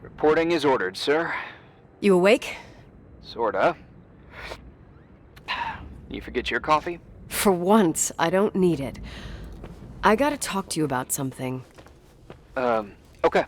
Reporting is ordered, sir. You awake? Sorta. You forget your coffee? For once, I don't need it. I gotta talk to you about something. Okay.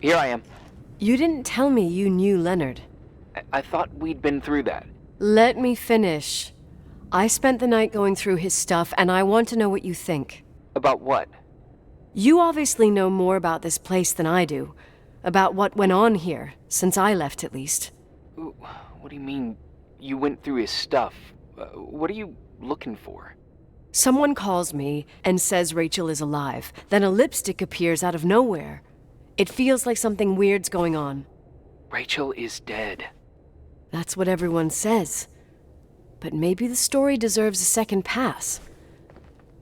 Here I am. You didn't tell me you knew Leonard. I thought we'd been through that. Let me finish. I spent the night going through his stuff, and I want to know what you think. About what? You obviously know more about this place than I do. About what went on here, since I left at least. What do you mean, you went through his stuff? What are you looking for? Someone calls me and says Rachel is alive. Then a lipstick appears out of nowhere. It feels like something weird's going on. Rachel is dead. That's what everyone says. But maybe the story deserves a second pass.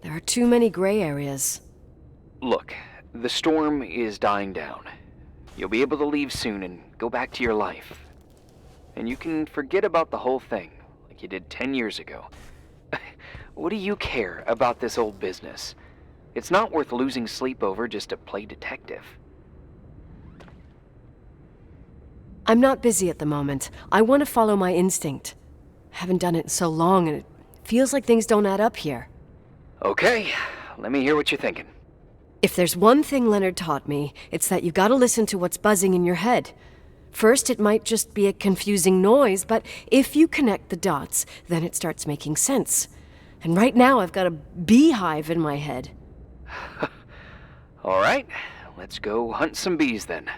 There are too many gray areas. Look, the storm is dying down. You'll be able to leave soon and go back to your life. And you can forget about the whole thing, like you did 10 years ago. What do you care about this old business? It's not worth losing sleep over just to play detective. I'm not busy at the moment. I want to follow my instinct. Haven't done it in so long, and it feels like things don't add up here. Okay, let me hear what you're thinking. If there's one thing Leonard taught me, it's that you gotta listen to what's buzzing in your head. First, it might just be a confusing noise, but if you connect the dots, then it starts making sense. And right now, I've got a beehive in my head. All right, let's go hunt some bees then.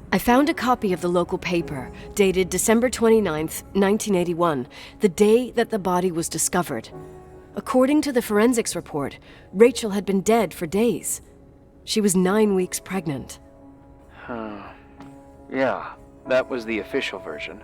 I found a copy of the local paper, dated December 29th, 1981, the day that the body was discovered. According to the forensics report, Rachel had been dead for days. She was 9 weeks pregnant. Yeah, that was the official version.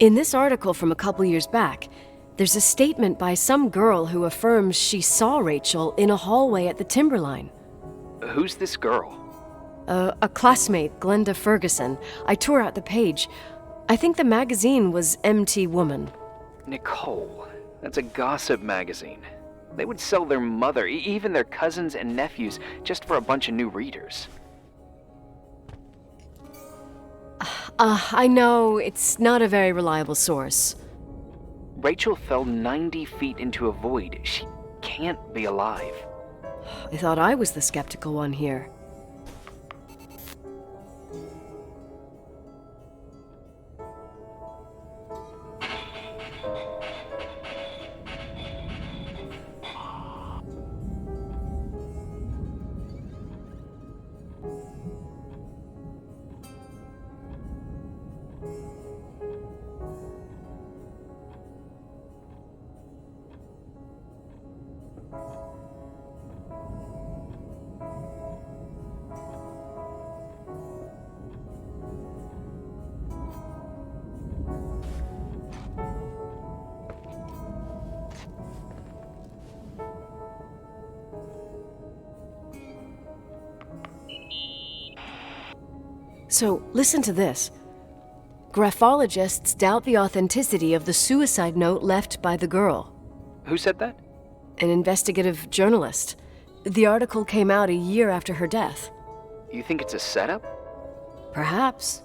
In this article from a couple years back, there's a statement by some girl who affirms she saw Rachel in a hallway at the Timberline. Who's this girl? A classmate, Glenda Ferguson. I tore out the page. I think the magazine was MT Woman. Nicole, that's a gossip magazine. They would sell their mother, even their cousins and nephews, just for a bunch of new readers. I know, it's not a very reliable source. Rachel fell 90 feet into a void. She can't be alive. I thought I was the skeptical one here. So, listen to this. Graphologists doubt the authenticity of the suicide note left by the girl. Who said that? An investigative journalist. The article came out a year after her death. You think it's a setup? Perhaps.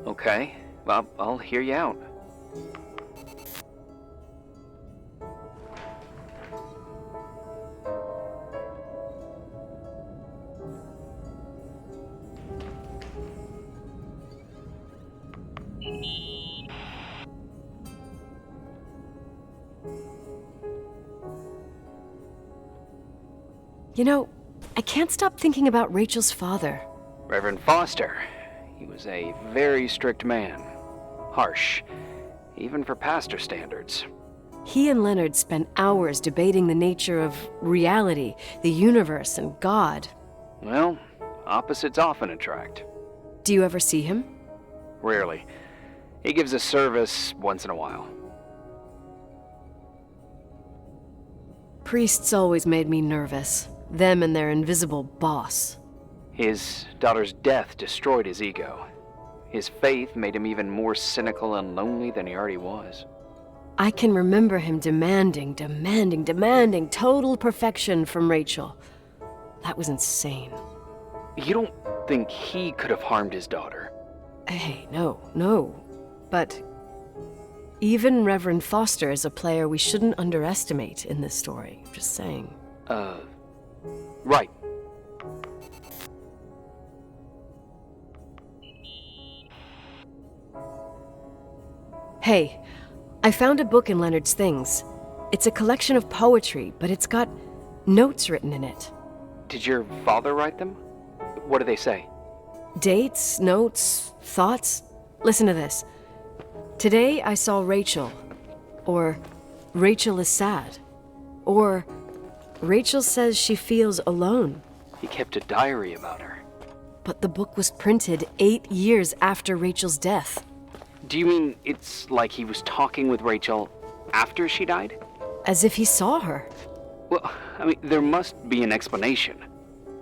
Okay, well, I'll hear you out. You know, I can't stop thinking about Rachel's father. Reverend Foster. He was a very strict man. Harsh, even for pastor standards. He and Leonard spent hours debating the nature of reality, the universe, and God. Well, opposites often attract. Do you ever see him? Rarely. He gives a service once in a while. Priests always made me nervous. Them and their invisible boss. His daughter's death destroyed his ego. His faith made him even more cynical and lonely than he already was. I can remember him demanding total perfection from Rachel. That was insane. You don't think he could have harmed his daughter? Hey, no. But even Reverend Foster is a player we shouldn't underestimate in this story. Just saying. Right. Hey, I found a book in Leonard's things. It's a collection of poetry, but it's got notes written in it. Did your father write them? What do they say? Dates, notes, thoughts. Listen to this. Today I saw Rachel. Or Rachel is sad. Or Rachel says she feels alone. He kept a diary about her. But the book was printed 8 years after Rachel's death. Do you mean it's like he was talking with Rachel after she died? As if he saw her. Well, I mean, there must be an explanation.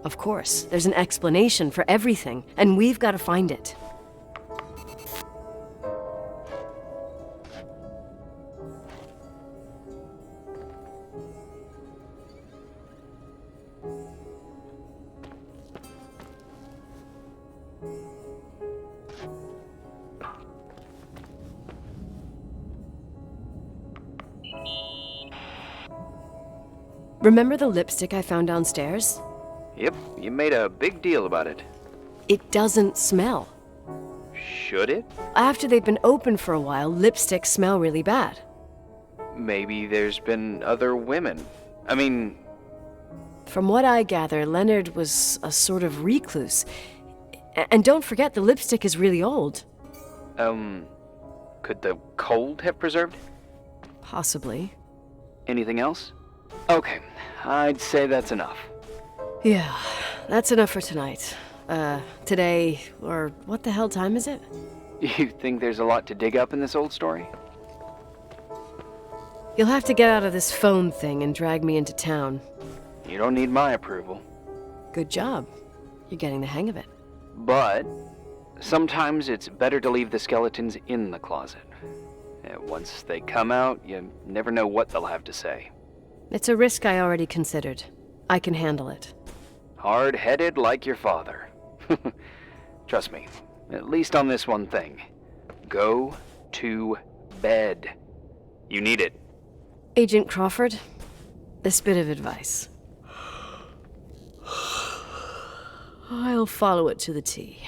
Of course, there's an explanation for everything, and we've got to find it. Remember the lipstick I found downstairs? Yep, you made a big deal about it. It doesn't smell. Should it? After they've been open for a while, lipsticks smell really bad. Maybe there's been other women. I mean... From what I gather, Leonard was a sort of recluse. And don't forget, the lipstick is really old. Could the cold have preserved? Possibly. Anything else? Okay, I'd say that's enough. Yeah, that's enough for tonight. Today, or what the hell time is it? You think there's a lot to dig up in this old story? You'll have to get out of this phone thing and drag me into town. You don't need my approval. Good job. You're getting the hang of it. But sometimes it's better to leave the skeletons in the closet. Once they come out, you never know what they'll have to say. It's a risk I already considered. I can handle it. Hard-headed like your father. Trust me, at least on this one thing. Go to bed. You need it. Agent Crawford, this bit of advice. I'll follow it to the T.